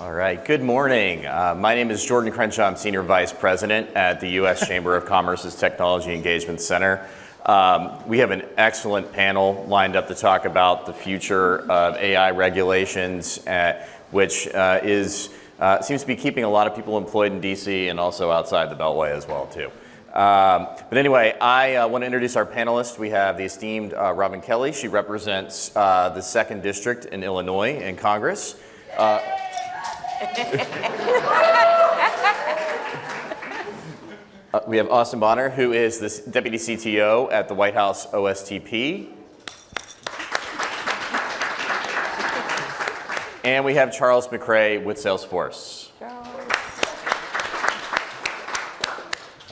All right, good morning. My name is Jordan Crenshaw. I'm Senior Vice President at the U.S. Chamber of Commerce's Technology Engagement Center. We have an excellent panel lined up to talk about the future of AI regulations, which seems to be keeping a lot of people employed in D.C. and also outside the Beltway as well, too. But anyway, I want to introduce our panelists. We have the esteemed Robin Kelly. She represents the 2nd District in Illinois in Congress. We have Austin Bonner, who is the Deputy CTO at the White House OSTP. And we have Charles McRae with Salesforce.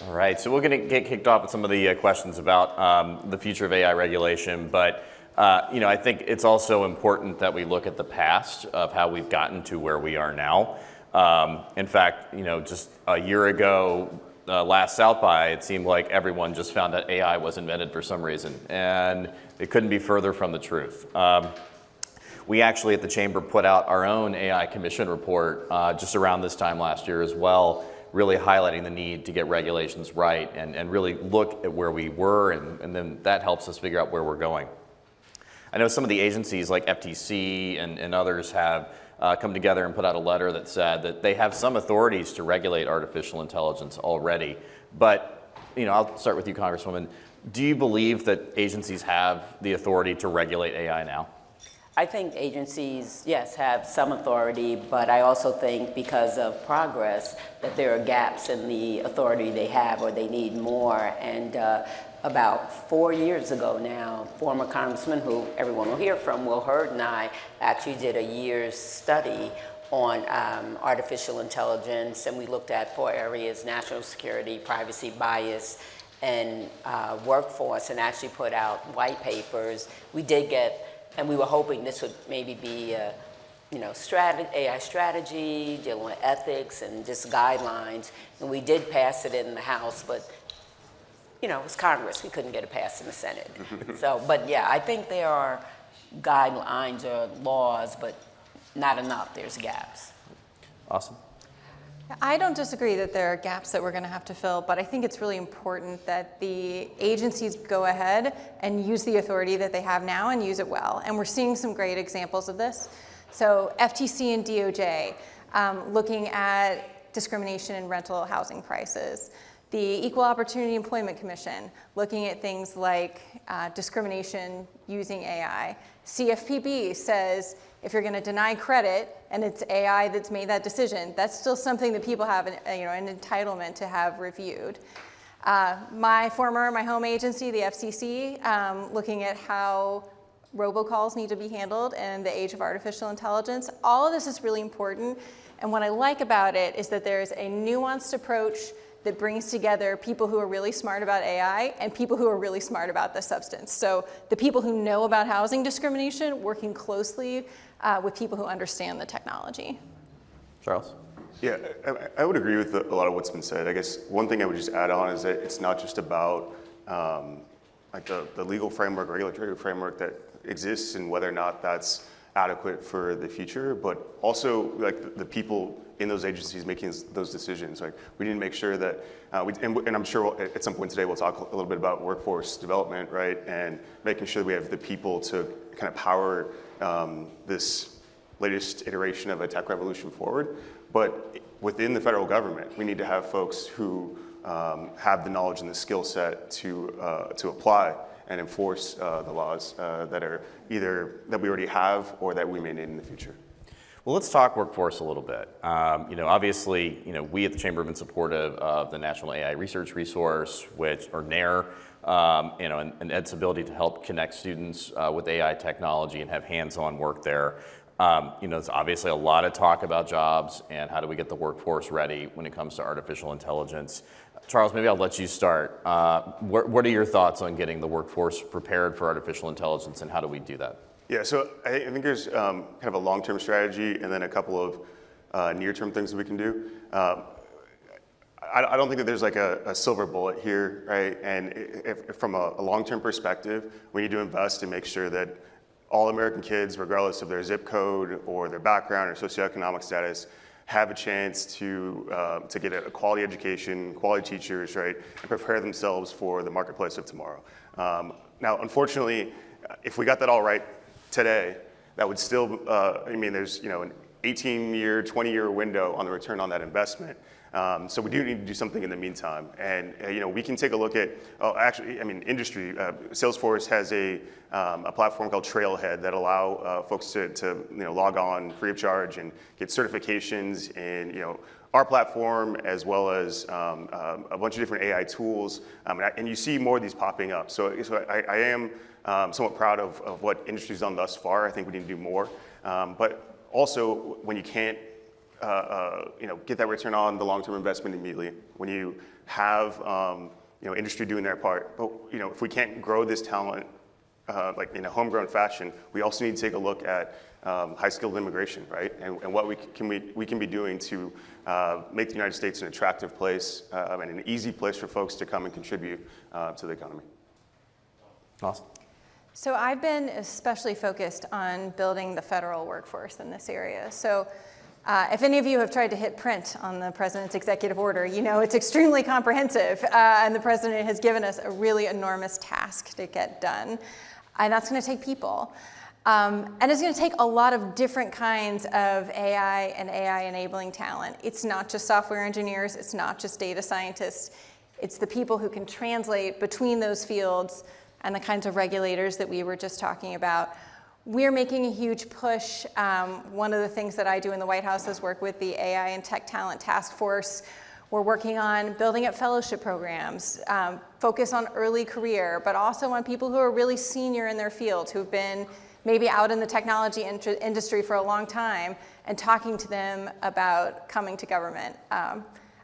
All right, so we're going to get kicked off with some of the questions about the future of AI regulation, but I think it's also important that we look at the past of how we've gotten to where we are now. In fact, just a year ago, last South by, it seemed like everyone just found that AI was invented for some reason, and it couldn't be further from the truth. We actually at the Chamber put out our own AI Commission report just around this time last year as well, really highlighting the need to get regulations right and really look at where we were, and then that helps us figure out where we're going. I know some of the agencies like FTC and others have come together and put out a letter that said that they have some authorities to regulate artificial intelligence already. But, I'll start with you, Congresswoman. Do you believe that agencies have the authority to regulate AI now? I think agencies, yes, have some authority, but I also think because of progress that there are gaps in the authority they have, or they need more. And about 4 years ago now, former Congressman, who everyone will hear from, Will Hurd, and I actually did a year's study on artificial intelligence, and we looked at 4 areas: national security, privacy, bias, and workforce, and actually put out white papers. We did get, and we were hoping this would maybe be AI strategy, dealing with ethics and just guidelines, and we did pass it in the House, but it was Congress. We couldn't get it passed in the Senate. But yeah, I think there are guidelines or laws, but not enough. There's gaps. Awesome. I don't disagree that there are gaps that we're going to have to fill, but I think it's really important that the agencies go ahead and use the authority that they have now and use it well. And we're seeing some great examples of this. So FTC and DOJ, looking at discrimination in rental housing prices. The Equal Opportunity Employment Commission, looking at things like discrimination using AI. CFPB says if you're going to deny credit and it's AI that's made that decision, that's still something that people have an entitlement to have reviewed. My home agency, the FCC, looking at how robocalls need to be handled in the age of artificial intelligence. All of this is really important, and what I like about it is that there's a nuanced approach that brings together people who are really smart about AI and people who are really smart about the substance. So the people who know about housing discrimination working closely with people who understand the technology. Charles? Yeah, I would agree with a lot of what's been said. I guess one thing I would just add on is that it's not just about the legal framework, regulatory framework that exists and whether or not that's adequate for the future, but also like the people in those agencies making those decisions. Like we need to make sure that, and I'm sure at some point today we'll talk a little bit about workforce development, right? And making sure that we have the people to kind of power this latest iteration of a tech revolution forward. But within the federal government, we need to have folks who have the knowledge and the skill set to apply and enforce the laws that are either that we already have or that we may need in the future. Well, let's talk workforce a little bit. Obviously, we at the Chamber have been supportive of the National AI Research Resource, or NAIR, and Ed's ability to help connect students with AI technology and have hands-on work there. There's obviously a lot of talk about jobs and how do we get the workforce ready when it comes to artificial intelligence. Charles, maybe I'll let you start. What are your thoughts on getting the workforce prepared for artificial intelligence, and how do we do that? Yeah, so I think there's kind of a long-term strategy and then a couple of near-term things that we can do. I don't think that there's like a silver bullet here, right? And if from a long-term perspective, we need to invest and make sure that all American kids, regardless of their zip code or their background or socioeconomic status, have a chance to get a quality education, quality teachers, right, and prepare themselves for the marketplace of tomorrow. Now, unfortunately, if we got that all right today, that would still, I mean, there's an 18-year, 20-year window on the return on that investment. So we do need to do something in the meantime. And we can take a look at, industry. Salesforce has a platform called Trailhead that allow folks to log on free of charge and get certifications in our platform, as well as a bunch of different AI tools. And you see more of these popping up. So I am somewhat proud of what industry's done thus far. I think we need to do more. But also, when you can't get that return on the long-term investment immediately, when you have industry doing their part, but if we can't grow this talent like in a homegrown fashion, we also need to take a look at high-skilled immigration, right? And what we can be doing to make the United States an attractive place and an easy place for folks to come and contribute to the economy. Awesome. So I've been especially focused on building the federal workforce in this area. So if any of you have tried to hit print on the president's executive order, it's extremely comprehensive, and the president has given us a really enormous task to get done, and that's going to take people. And it's going to take a lot of different kinds of AI and AI-enabling talent. It's not just software engineers, it's not just data scientists, it's the people who can translate between those fields and the kinds of regulators that we were just talking about. We're making a huge push. One of the things that I do in the White House is work with the AI and Tech Talent Task Force. We're working on building up fellowship programs, focus on early career, but also on people who are really senior in their field, who've been maybe out in the technology industry for a long time, and talking to them about coming to government.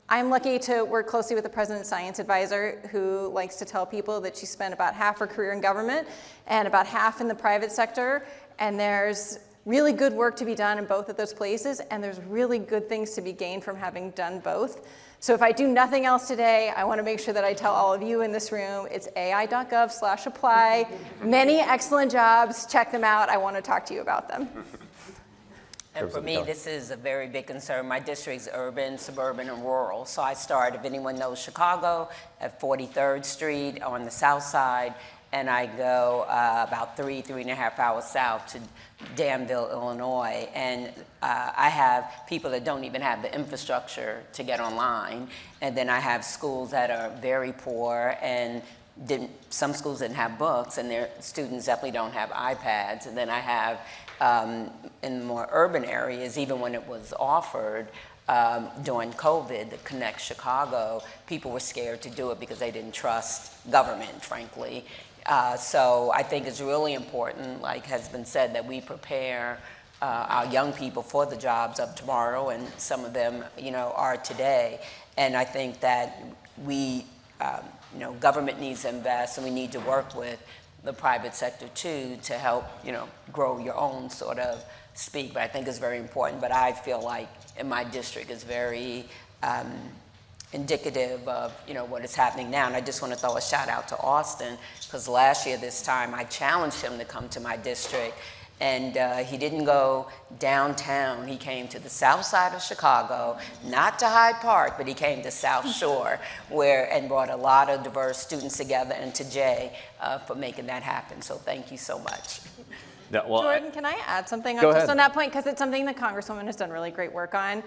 I'm lucky to work closely with the President's Science Advisor, who likes to tell people that she spent about half her career in government and about half in the private sector. And there's really good work to be done in both of those places, and there's really good things to be gained from having done both. So if I do nothing else today, I want to make sure that I tell all of you in this room, it's ai.gov/apply. Many excellent jobs. Check them out. I want to talk to you about them. And for me, this is a very big concern. My district's urban, suburban, and rural. So I start, if anyone knows Chicago, at 43rd Street on the south side, and I go about 3.5 hours south to Danville, Illinois. And I have people that don't even have the infrastructure to get online. And then I have schools that are very poor, and some schools didn't have books, and their students definitely don't have iPads. And then I have in more urban areas, even when it was offered during COVID, the Connect Chicago, people were scared to do it because they didn't trust government, frankly. So I think it's really important, like has been said, that we prepare our young people for the jobs of tomorrow, and some of them, are today. And I think that we, government needs to invest, and we need to work with the private sector too to help, grow your own sort of speak. But I think it's very important. But I feel like in my district it's very indicative of, what is happening now. And I just want to throw a shout out to Austin, because last year this time I challenged him to come to my district. And he didn't go downtown. He came to the south side of Chicago, not to Hyde Park, but he came to South Shore, and brought a lot of diverse students together, and to Jay for making that happen. So thank you so much. Yeah, well, Jordan, can I add something Go just ahead. on that point? Because it's something the Congresswoman has done really great work on.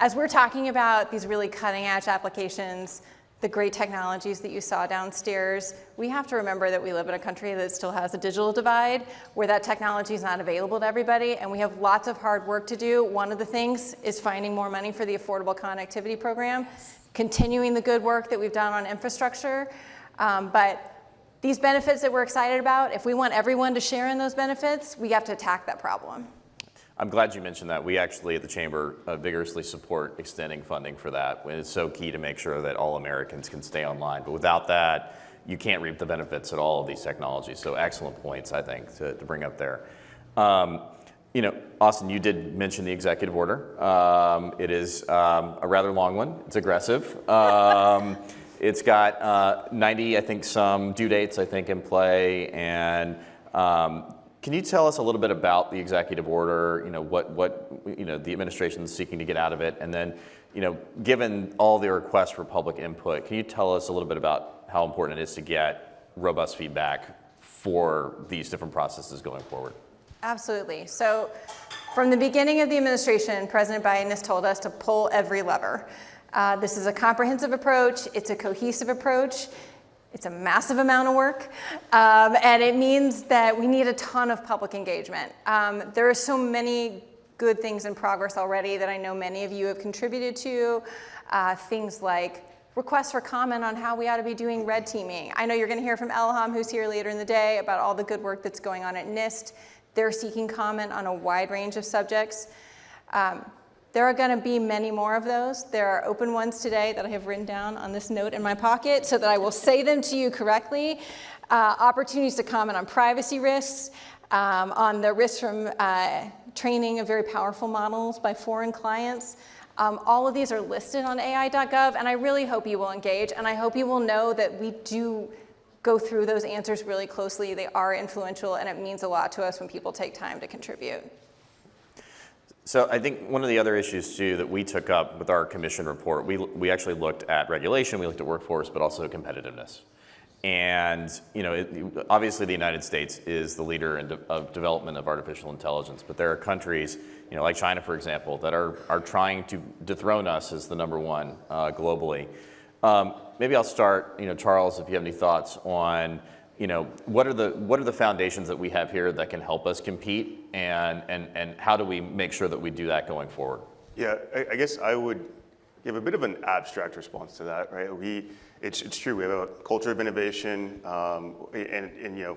As we're talking about these really cutting-edge applications, the great technologies that you saw downstairs, we have to remember that we live in a country that still has a digital divide, where that technology is not available to everybody, and we have lots of hard work to do. One of the things is finding more money for the Affordable Connectivity Program, continuing the good work that we've done on infrastructure. But these benefits that we're excited about, if we want everyone to share in those benefits, we have to attack that problem. I'm glad you mentioned that. We actually at the Chamber vigorously support extending funding for that. It's so key to make sure that all Americans can stay online. But without that, you can't reap the benefits at all of these technologies. So excellent points, I think, to bring up there. Austin, you did mention the executive order. It is a rather long one. It's aggressive. It's got 90, I think, some due dates, I think, in play. And Can you tell us a little bit about the executive order, what the administration is seeking to get out of it? And then, given all the requests for public input, can you tell us a little bit about how important it is to get robust feedback for these different processes going forward? Absolutely. So from the beginning of the administration, President Biden has told us to pull every lever. This is a comprehensive approach. It's a cohesive approach. It's a massive amount of work, and it means that we need a ton of public engagement. There are so many good things in progress already that I know many of you have contributed to, things like requests for comment on how we ought to be doing red teaming. I know you're going to hear from Elham, who's here later in the day, about all the good work that's going on at NIST. They're seeking comment on a wide range of subjects. There are going to be many more of those. There are open ones today that I have written down on this note in my pocket so that I will say them to you correctly. Opportunities to comment on privacy risks, on the risks from training of very powerful models by foreign clients. All of these are listed on AI.gov, and I really hope you will engage, and I hope you will know that we do go through those answers really closely. They are influential, and it means a lot to us when people take time to contribute. So I think one of the other issues too that we took up with our commission report, we actually looked at regulation, we looked at workforce, but also competitiveness. And obviously the United States is the leader of development of artificial intelligence, but there are countries, like China, for example, that are trying to dethrone us as the number one globally. Maybe I'll start, Charles, if you have any thoughts on what are the foundations that we have here that can help us compete, and how do we make sure that we do that going forward? Yeah, I guess I would give a bit of an abstract response to that, right? It's true. We have a culture of innovation, and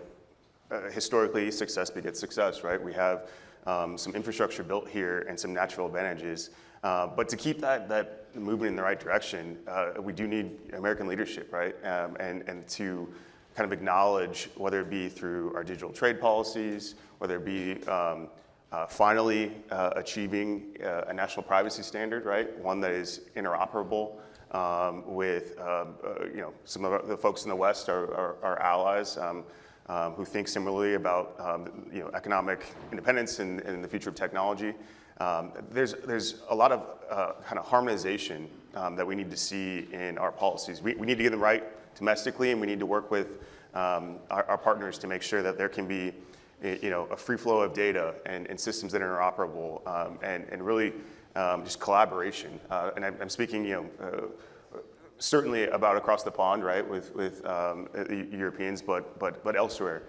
historically, success begets success, right? We have some infrastructure built here and some natural advantages. But to keep that moving in the right direction, we do need American leadership, right? And to kind of acknowledge, whether it be through our digital trade policies, whether it be finally achieving a national privacy standard, right? One that is interoperable with, some of the folks in the West are allies who think similarly about, economic independence and the future of technology. There's a lot of kind of harmonization that we need to see in our policies. We need to get them right domestically, and we need to work with our partners to make sure that there can be a free flow of data and systems that are interoperable, and really just collaboration. And I'm speaking certainly about across the pond, right, with the Europeans, but elsewhere.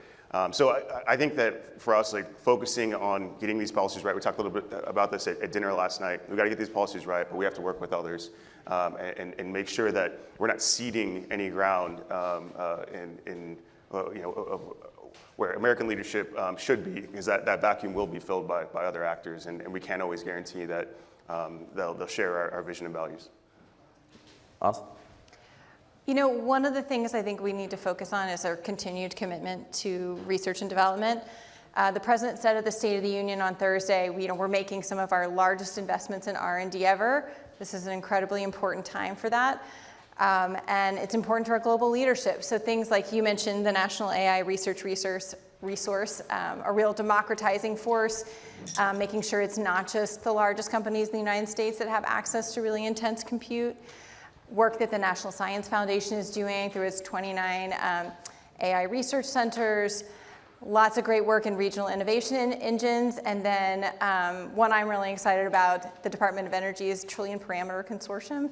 So I think that for us, like focusing on getting these policies right, we talked a little bit about this at dinner last night. We've got to get these policies right, but we have to work with others and make sure that we're not ceding any ground where American leadership should be, because that vacuum will be filled by other actors, and we can't always guarantee that they'll share our vision and values. Awesome. One of the things I think we need to focus on is our continued commitment to research and development. The president said at the State of the Union on Thursday, we're making some of our largest investments in R&D ever. This is an incredibly important time for that. And it's important to our global leadership. So things like you mentioned, the National AI Research Resource, a real democratizing force, making sure it's not just the largest companies in the United States that have access to really intense compute. Work that the National Science Foundation is doing through its 29 AI research centers, lots of great work in regional innovation engines, and then one I'm really excited about, the Department of Energy's Trillion Parameter Consortium.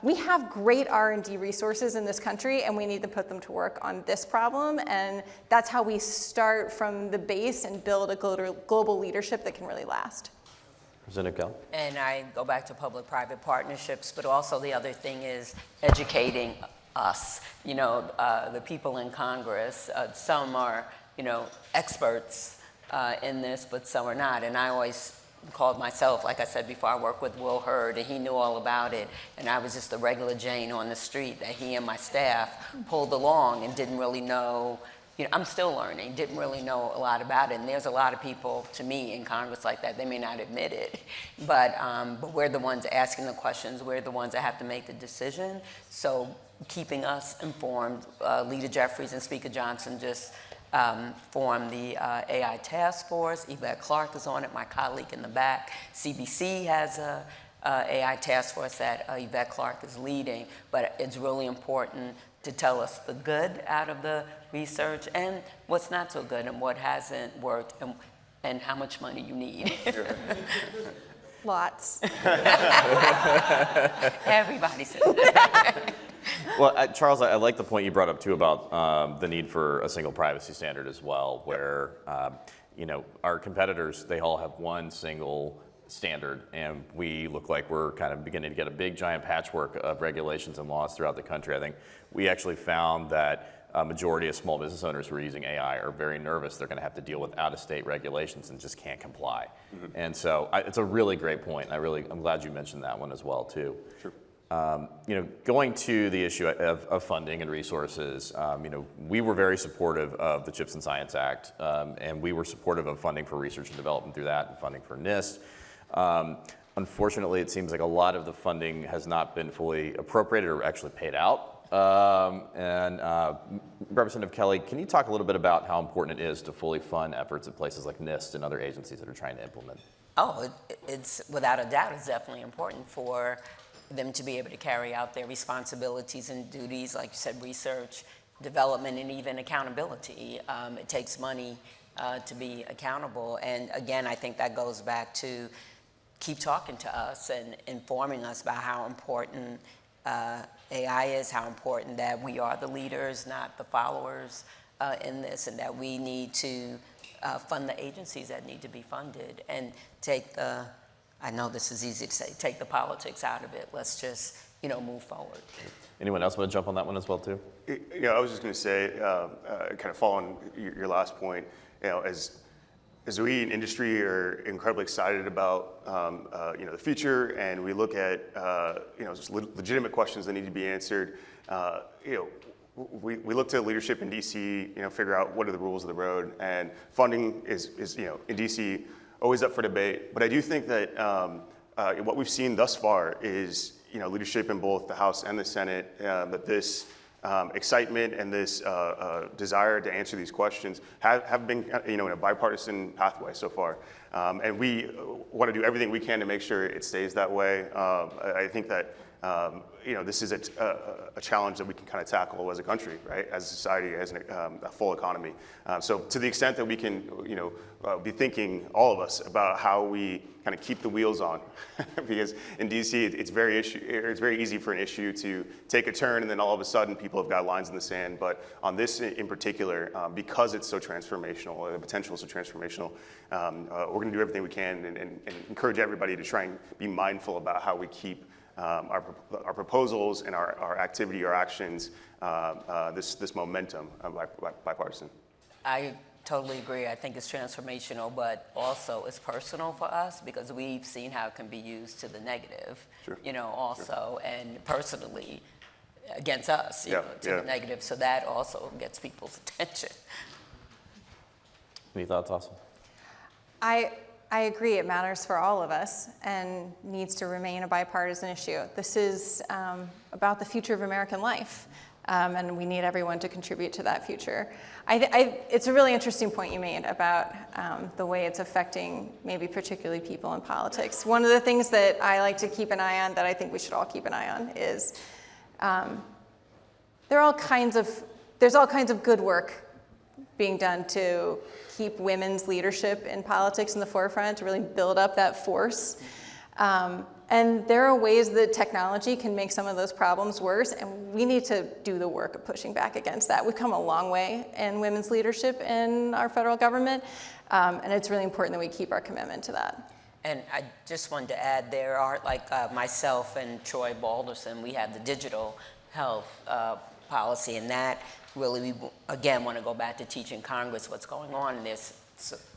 We have great R&D resources in this country, and we need to put them to work on this problem, and that's how we start from the base and build a global leadership that can really last. Representative Kell? And I go back to public-private partnerships, but also the other thing is educating us, the people in Congress. Some are, experts in this, but some are not. And I always called myself, like I said before, I worked with Will Hurd, and he knew all about it. And I was just a regular Jane on the street that he and my staff pulled along and didn't really know. I'm still learning, didn't really know a lot about it. And there's a lot of people, to me, in Congress like that. They may not admit it, but we're the ones asking the questions. We're the ones that have to make the decision. So keeping us informed, Leader Jeffries and Speaker Johnson just formed the AI task force. Yvette Clarke is on it, my colleague in the back. CBC has a AI task force that Yvette Clarke is leading, but it's really important to tell us the good out of the research and what's not so good and what hasn't worked and how much money you need. Lots. Everybody says that. Well, Charles, I like the point you brought up too about the need for a single privacy standard as well, where our competitors, they all have one single standard, and we look like we're kind of beginning to get a big giant patchwork of regulations and laws throughout the country. I think we actually found that a majority of small business owners who are using AI are very nervous they're going to have to deal with out-of-state regulations and just can't comply. Mm-hmm. And so it's a really great point. I'm glad you mentioned that one as well too. Sure. Going to the issue of funding and resources, we were very supportive of the CHIPS and Science Act, and we were supportive of funding for research and development through that and funding for NIST. Unfortunately, it seems like a lot of the funding has not been fully appropriated or actually paid out. Representative Kelly, can you talk a little bit about how important it is to fully fund efforts at places like NIST and other agencies that are trying to implement? Oh, it's without a doubt, it's definitely important for them to be able to carry out their responsibilities and duties, like you said, research, development, and even accountability. It takes money to be accountable. And again, I think that goes back to keep talking to us and informing us about how important AI is, how important that we are the leaders, not the followers in this, and that we need to fund the agencies that need to be funded and take the, I know this is easy to say, take the politics out of it. Let's just, move forward. Anyone else want to jump on that one as well too? I was just going to say, kind of following your last point, as we in industry are incredibly excited about the future, and we look at just legitimate questions that need to be answered. We look to leadership in DC, figure out what are the rules of the road, and funding is in DC always up for debate. But I do think that what we've seen thus far is leadership in both the House and the Senate, that this excitement and this desire to answer these questions have been in a bipartisan pathway so far. And we want to do everything we can to make sure it stays that way. I think that this is a challenge that we can kind of tackle as a country, right? As a society, as a full economy. So to the extent that we can, be thinking, all of us, about how we kind of keep the wheels on, because in DC it's very easy for an issue to take a turn and then all of a sudden people have got lines in the sand. But on this in particular, because it's so transformational, the potential is so transformational, we're going to do everything we can and encourage everybody to try and be mindful about how we keep our proposals and our activity, our actions, this momentum bipartisan. I totally agree. I think it's transformational, but also it's personal for us because we've seen how it can be used to the negative, Sure. Also, and personally against us, to the negative. So that also gets people's attention. Any thoughts, Austin? I agree, it matters for all of us and needs to remain a bipartisan issue. This is about the future of American life, and we need everyone to contribute to that future. It's a really interesting point you made about the way it's affecting maybe particularly people in politics. One of the things that I like to keep an eye on, that I think we should all keep an eye on, is there's all kinds of good work being done to keep women's leadership in politics in the forefront, to really build up that force. And there are ways that technology can make some of those problems worse, and we need to do the work of pushing back against that. We've come a long way in women's leadership in our federal government, and it's really important that we keep our commitment to that. And I just wanted to add, there are, myself and Troy Balderson, we have the digital health policy, and that really, we again want to go back to teaching Congress what's going on. And there's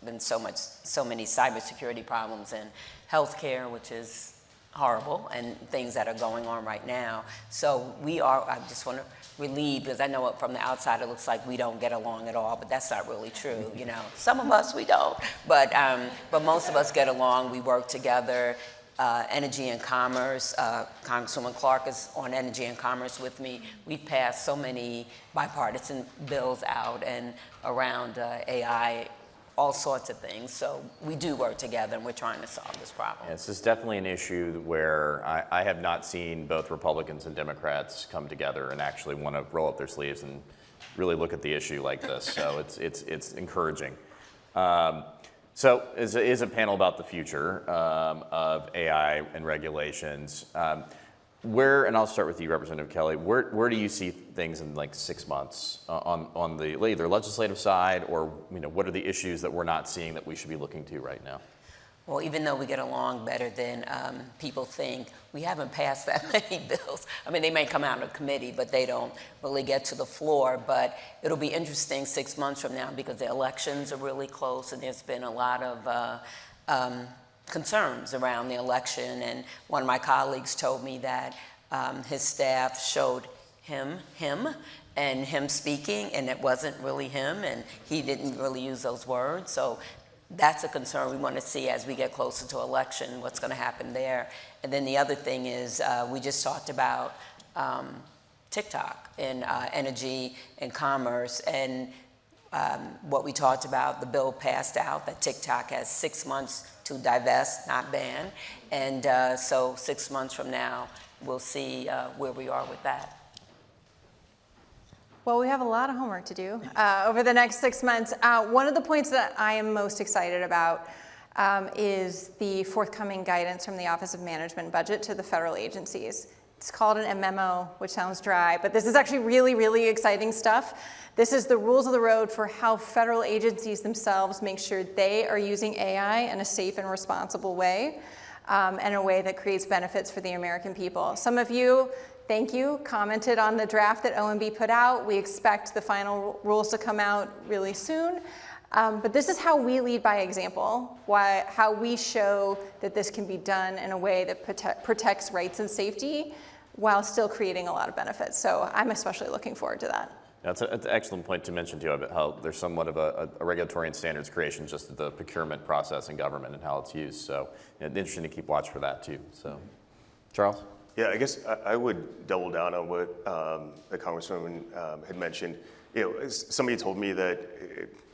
been so many cybersecurity problems in healthcare, which is horrible, and things that are going on right now. So I just want to relieve, because I know from the outside it looks like we don't get along at all, but that's not really true. Some of us we don't, but most of us get along. We work together. energy and commerce. Congresswoman Clark is on energy and commerce with me. We've passed so many bipartisan bills out and around AI, all sorts of things. So we do work together, and we're trying to solve this problem. Yeah, this is definitely an issue where I have not seen both Republicans and Democrats come together and actually want to roll up their sleeves and really look at the issue like this. So it's encouraging. So is a panel about the future of AI and regulations. Where, and I'll start with you, Representative Kelly, where do you see things in like 6 months on the either legislative side, or what are the issues that we're not seeing that we should be looking to right now? Well, even though we get along better than people think, we haven't passed that many bills. I mean, they may come out of committee, but they don't really get to the floor. But it'll be interesting 6 months from now because the elections are really close, and there's been a lot of concerns around the election. And one of my colleagues told me that his staff showed him and him speaking, and it wasn't really him, and he didn't really use those words. So that's a concern we want to see as we get closer to election, what's going to happen there. And then the other thing is we just talked about TikTok and energy and commerce, and what we talked about, the bill passed out that TikTok has 6 months to divest, not ban. And so 6 months from now, we'll see where we are with that. Well, we have a lot of homework to do over the next 6 months. One of the points that I am most excited about is the forthcoming guidance from the Office of Management and Budget to the federal agencies. It's called a memo, which sounds dry, but this is actually really, really exciting stuff. This is the rules of the road for how federal agencies themselves make sure they are using AI in a safe and responsible way, and a way that creates benefits for the American people. Some of you, thank you, commented on the draft that OMB put out. We expect the final rules to come out really soon. But this is how we lead by example, how we show that this can be done in a way that protects rights and safety while still creating a lot of benefits. So I'm especially looking forward to that. That's an excellent point to mention too, about how there's somewhat of a regulatory and standards creation just the procurement process in government and how it's used. So it's interesting to keep watch for that too. So, Charles? Yeah, I guess I would double down on what the Congresswoman had mentioned. Somebody told me that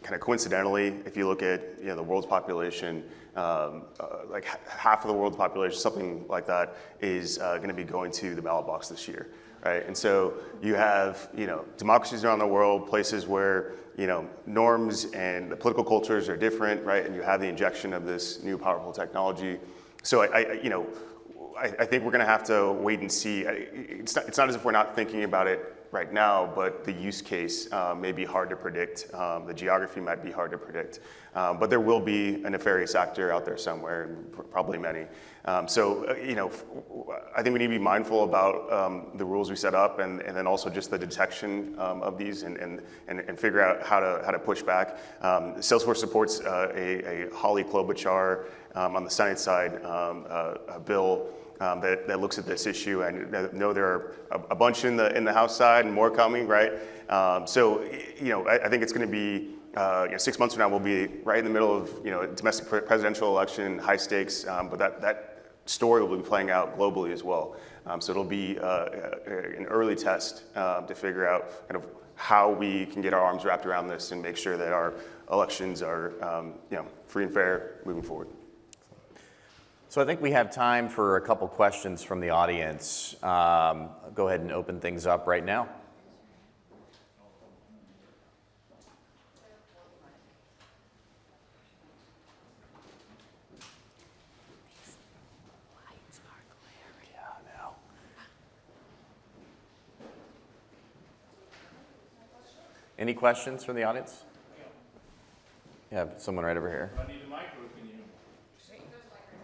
kind of coincidentally, if you look at the world's population, like half of the world's population, something like that, is going to be going to the ballot box this year, right? And so you have democracies around the world, places where norms and the political cultures are different, right? And you have the injection of this new powerful technology. So I think we're going to have to wait and see. It's not as if we're not thinking about it right now, but the use case may be hard to predict. The geography might be hard to predict. But there will be a nefarious actor out there somewhere, and probably many. So I think we need to be mindful about the rules we set up, and then also just the detection of these, and figure out how to push back. Salesforce supports a Holly Klobuchar on the Senate side a bill that looks at this issue, and I know there are a bunch in the House side and more coming, right? So I think it's going to be 6 months from now we'll be right in the middle of a domestic presidential election, high stakes, but that story will be playing out globally as well. So it'll be an early test to figure out kind of how we can get our arms wrapped around this and make sure that our elections are free and fair moving forward. So I think we have time for a couple questions from the audience. Go ahead and open things up right now. Any questions from the audience? Yeah, someone right over here. Do I need a mic, or can you?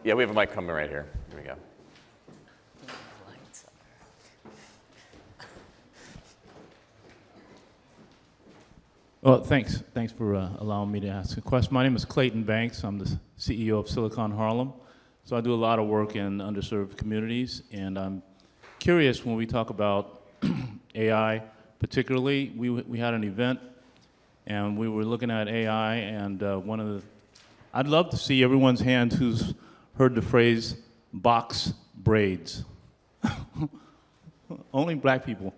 Yeah, we have a mic coming right here. Here we go. Well, thanks. Thanks for allowing me to ask a question. My name is Clayton Banks. I'm the CEO of Silicon Harlem. So I do a lot of work in underserved communities, and I'm curious when we talk about AI, particularly. We had an event, and we were looking at AI, and I'd love to see everyone's hand who's heard the phrase box braids. Only black people.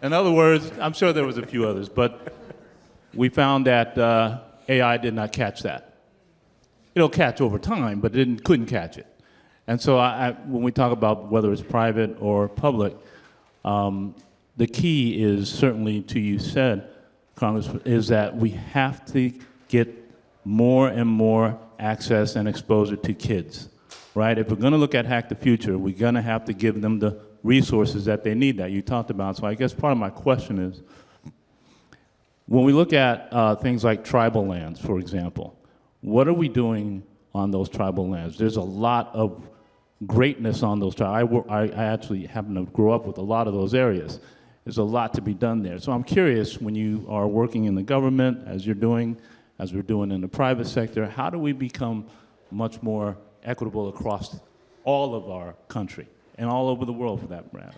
In other words, I'm sure there was a few others, but we found that AI did not catch that. It'll catch over time, but it couldn't catch it. And so when we talk about whether it's private or public, the key is certainly, to you said, Congressman, is that we have to get more and more access and exposure to kids, right? If we're going to look at Hack the Future, we're going to have to give them the resources that they need that you talked about. So I guess part of my question is, when we look at things like tribal lands, for example, what are we doing on those tribal lands? There's a lot of greatness on those tribes. I actually happen to grow up with a lot of those areas. There's a lot to be done there. So I'm curious, when you are working in the government, as you're doing, as we're doing in the private sector, how do we become much more equitable across all of our country and all over the world, for that matter?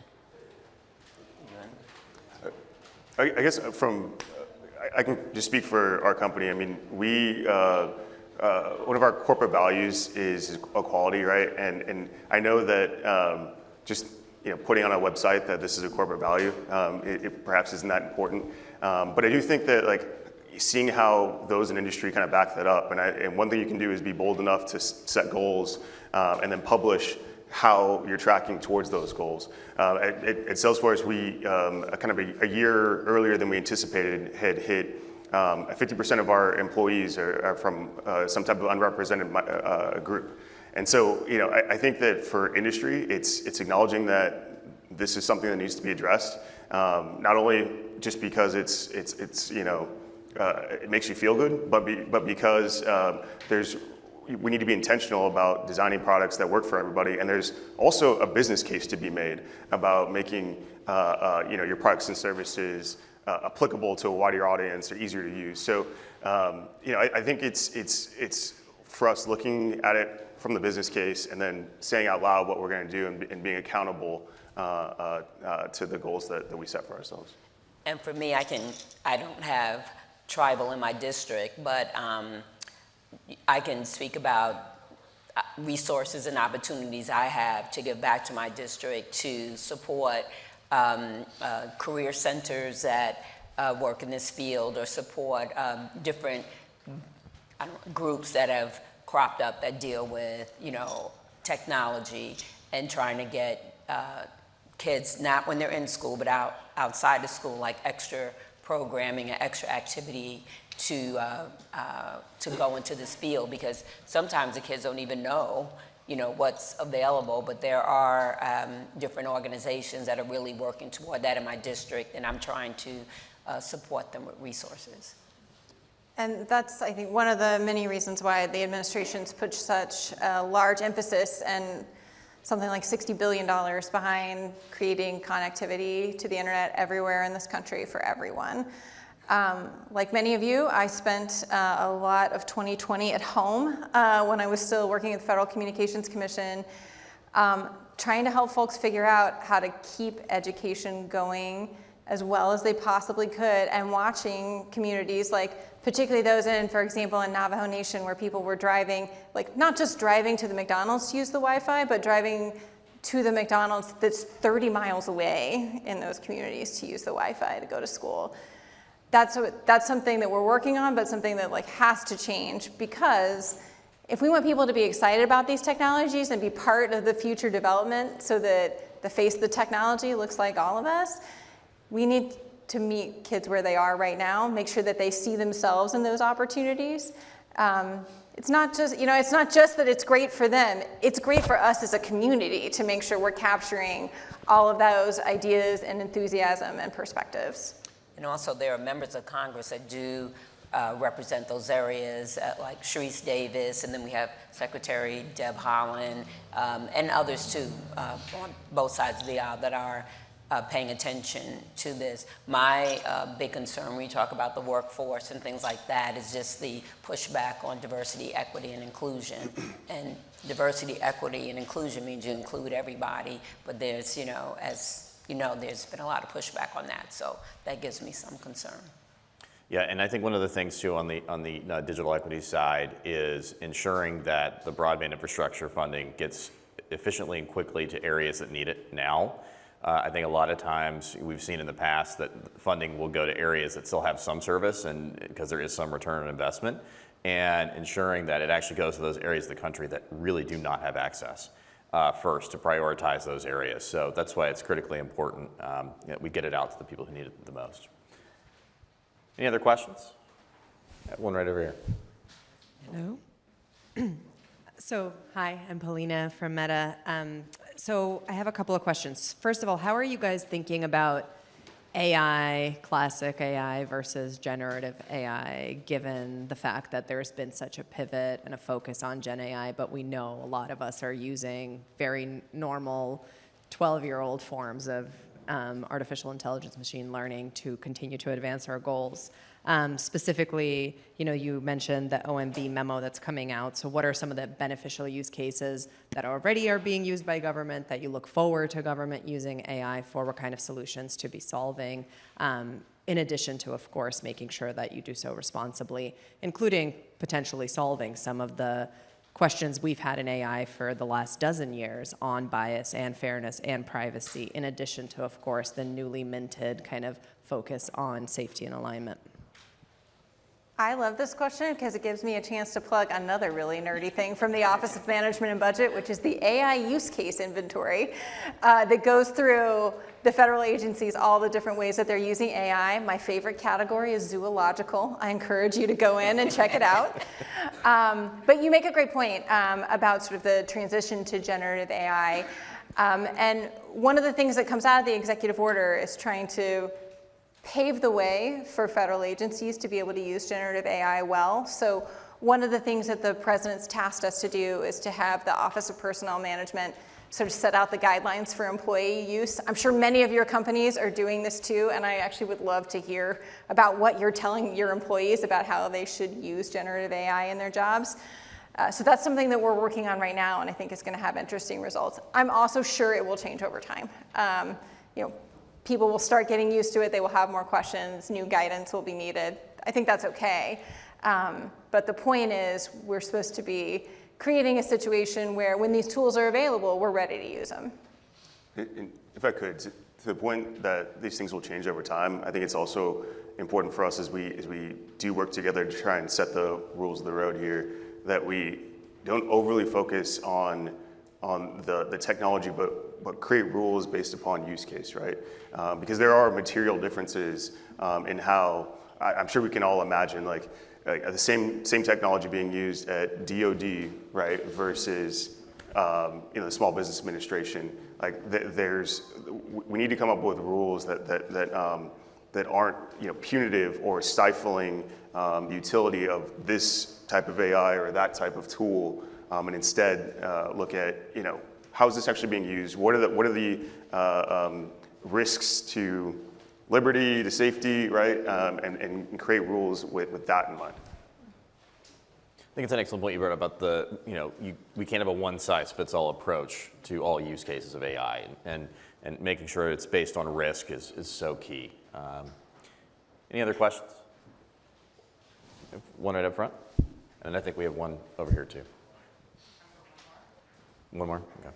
I guess I can just speak for our company. I mean, one of our corporate values is equality, right? And I know that just putting on a website that this is a corporate value, it perhaps isn't that important. But I do think that seeing how those in industry kind of back that up, and one thing you can do is be bold enough to set goals and then publish how you're tracking towards those goals. At Salesforce, we kind of a year earlier than we anticipated had hit 50% of our employees are from some type of unrepresented group. And so, I think that for industry, it's acknowledging that this is something that needs to be addressed, not only just because it makes you feel good, but because we need to be intentional about designing products that work for everybody. And there's also a business case to be made about making your products and services applicable to a wider audience or easier to use. So I think it's for us looking at it from the business case and then saying out loud what we're going to do and being accountable to the goals that we set for ourselves. And for me, I don't have tribal in my district, but I can speak about resources and opportunities I have to give back to my district to support career centers that work in this field, or support different groups that have cropped up that deal with technology and trying to get kids, not when they're in school, but outside of school, like extra programming and extra activity to go into this field, because sometimes the kids don't even know what's available, but there are different organizations that are really working toward that in my district, and I'm trying to support them with resources. And that's, I think, one of the many reasons why the administration's put such a large emphasis and something like $60 billion behind creating connectivity to the internet everywhere in this country for everyone. Like many of you, I spent a lot of 2020 at home when I was still working at the Federal Communications Commission, trying to help folks figure out how to keep education going as well as they possibly could, and watching communities particularly those for example, in Navajo Nation, where people were driving, not just driving to the McDonald's to use the Wi-Fi, but driving to the McDonald's that's 30 miles away in those communities to use the Wi-Fi to go to school. That's something that we're working on, but something that has to change, because if we want people to be excited about these technologies and be part of the future development so that the face of the technology looks like all of us, we need to meet kids where they are right now, make sure that they see themselves in those opportunities. It's not just, it's not just that it's great for them, it's great for us as a community to make sure we're capturing all of those ideas and enthusiasm and perspectives. And also there are members of Congress that do represent those areas, like Sharice Davis, and then we have Secretary Deb Haaland, and others too, on both sides of the aisle that are paying attention to this. My big concern when you talk about the workforce and things like that is just the pushback on diversity, equity, and inclusion. And diversity, equity, and inclusion means you include everybody, but there's, as there's been a lot of pushback on that, so that gives me some concern. Yeah, and I think one of the things too on the digital equity side is ensuring that the broadband infrastructure funding gets efficiently and quickly to areas that need it now. I think a lot of times we've seen in the past that funding will go to areas that still have some service, and because there is some return on investment, and ensuring that it actually goes to those areas of the country that really do not have access first, to prioritize those areas. So that's why it's critically important that we get it out to the people who need it the most. Any other questions? One right over here. Hello. So, hi, I'm Paulina from Meta. So I have a couple of questions. First of all, how are you guys thinking about AI, classic AI versus generative AI, given the fact that there's been such a pivot and a focus on Gen AI, but we know a lot of us are using very normal 12-year-old forms of artificial intelligence, machine learning to continue to advance our goals. Specifically, you mentioned the OMB memo that's coming out. So what are some of the beneficial use cases that already are being used by government that you look forward to government using AI for? What kind of solutions to be solving? In addition to, of course, making sure that you do so responsibly, including potentially solving some of the questions we've had in AI for the last dozen years on bias and fairness and privacy, in addition to, of course, the newly minted kind of focus on safety and alignment. I love this question because it gives me a chance to plug another really nerdy thing from the Office of Management and Budget, which is the AI use case inventory that goes through the federal agencies, all the different ways that they're using AI. My favorite category is zoological. I encourage you to go in and check it out. But you make a great point about sort of the transition to generative AI. And one of the things that comes out of the executive order is trying to pave the way for federal agencies to be able to use generative AI well. So one of the things that the president's tasked us to do is to have the Office of Personnel Management sort of set out the guidelines for employee use. I'm sure many of your companies are doing this too, and I actually would love to hear about what you're telling your employees about how they should use generative AI in their jobs. So that's something that we're working on right now, and I think is going to have interesting results. I'm also sure it will change over time. People will start getting used to it. They will have more questions. New guidance will be needed. I think that's okay. But the point is, we're supposed to be creating a situation where when these tools are available, we're ready to use them. If I could, to the point that these things will change over time, I think it's also important for us as we do work together to try and set the rules of the road here, that we don't overly focus on the technology, but create rules based upon use case, right? Because there are material differences in how, I'm sure we can all imagine, like the same technology being used at DoD, right, versus the Small Business Administration. Like we need to come up with rules that aren't punitive or stifling the utility of this type of AI or that type of tool, and instead look at how is this actually being used? What are the risks to liberty, to safety, right? And create rules with that in mind. I think it's an excellent point you brought up about we can't have a one-size-fits-all approach to all use cases of AI, and making sure it's based on risk is so key. Any other questions? One right up front, and I think we have one over here too. One more? Okay.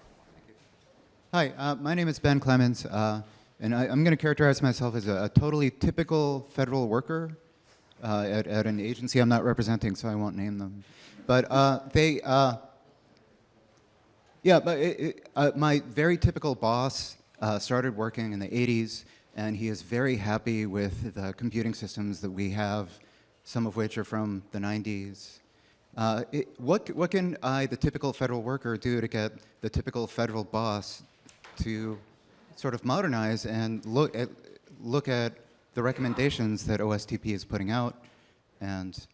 Hi, my name is Ben Clemens, and I'm going to characterize myself as a totally typical federal worker at an agency I'm not representing, so I won't name them. But my very typical boss started working in the 80s, and he is very happy with the computing systems that we have, some of which are from the 90s. What can I, the typical federal worker, do to get the typical federal boss to sort of modernize and look at the recommendations that OSTP is putting out and,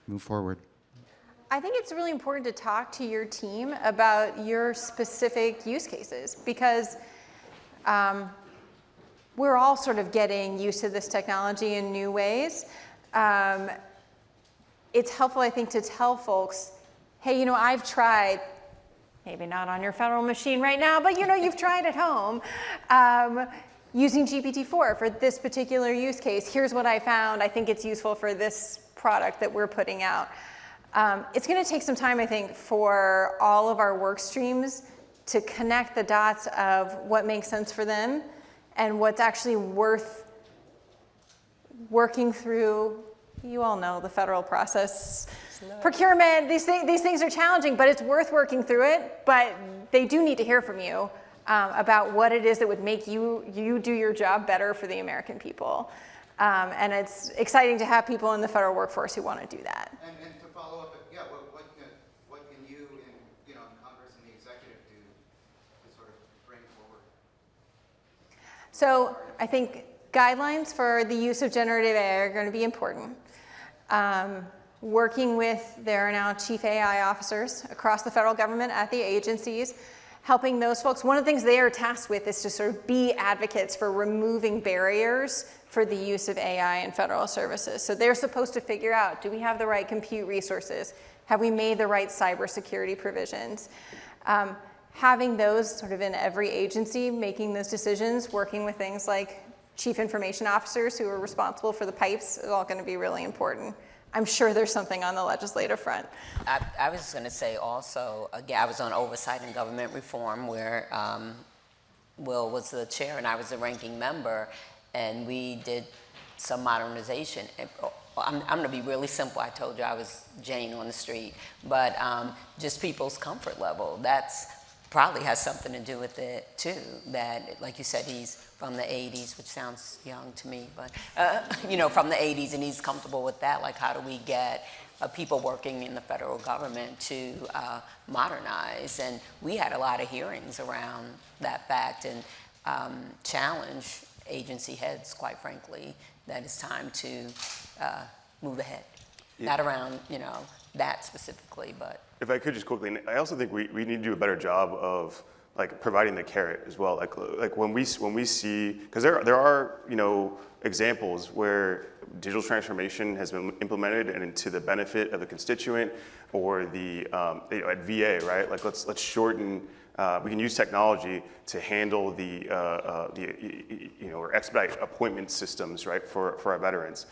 move forward? I think it's really important to talk to your team about your specific use cases, because we're all sort of getting used to this technology in new ways. It's helpful, I think, to tell folks, hey, I've tried, maybe not on your federal machine right now, but you've tried at home. using GPT-4 for this particular use case. Here's what I found. I think it's useful for this product that we're putting out. It's going to take some time, I think, for all of our work streams to connect the dots of what makes sense for them and what's actually worth working through. You all know the federal process, procurement, these things are challenging, but it's worth working through it. But they do need to hear from you about what it is that would make you do your job better for the American people. And it's exciting to have people in the federal workforce who want to do that. And to follow up, yeah, what can you in Congress and the executive do to sort of bring forward? So I think guidelines for the use of generative AI are going to be important. Working with, there are now chief AI officers across the federal government at the agencies, helping those folks. One of the things they are tasked with is to sort of be advocates for removing barriers for the use of AI in federal services. So they're supposed to figure out, do we have the right compute resources? Have we made the right cybersecurity provisions? Having those sort of in every agency, making those decisions, working with things like chief information officers who are responsible for the pipes is all going to be really important. I'm sure there's something on the legislative front. I was just going to say also, again, I was on Oversight and Government Reform where Will was the chair and I was the ranking member, and we did some modernization. I'm going to be really simple. I told you I was Jane on the street, but just people's comfort level. That's probably has something to do with it too. That, like you said, he's from the 80s, which sounds young to me, but from the 80s, and he's comfortable with that. Like, how do we get people working in the federal government to modernize? And we had a lot of hearings around that fact and challenge agency heads, quite frankly, that it's time to move ahead. Yeah. Not around, that specifically, but. If I could just quickly, I also think we need to do a better job of like providing the carrot as well. Like when we see, because there are examples where digital transformation has been implemented and to the benefit of the constituent or the at VA, right? Like let's shorten. We can use technology to handle or expedite appointment systems, right, for our veterans.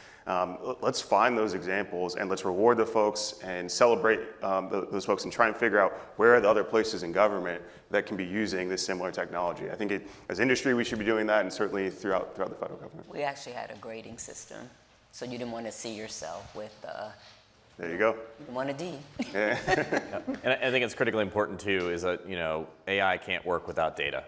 Let's find those examples and let's reward the folks and celebrate those folks and try and figure out where are the other places in government that can be using this similar technology. I think as industry we should be doing that, and certainly throughout the federal government. We actually had a grading system, so you didn't want to see yourself with. There you go. You want a D. Yeah. And I think it's critically important too is that AI can't work without data.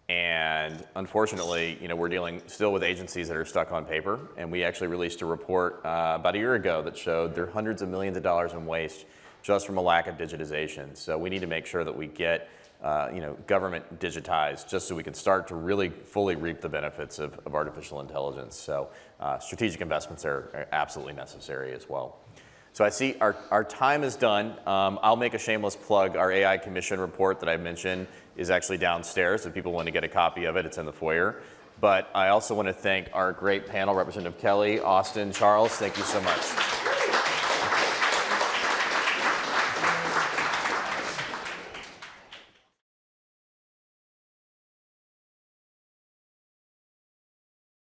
And unfortunately, we're dealing still with agencies that are stuck on paper. And we actually released a report about a year ago that showed there are hundreds of millions of dollars in waste just from a lack of digitization. So we need to make sure that we get government digitized just so we can start to really fully reap the benefits of artificial intelligence. So strategic investments are absolutely necessary as well. So I see our time is done. I'll make a shameless plug. Our AI Commission report that I mentioned is actually downstairs. If people want to get a copy of it, it's in the foyer. But I also want to thank our great panel, Representative Kelly, Austin, Charles. Thank you so much.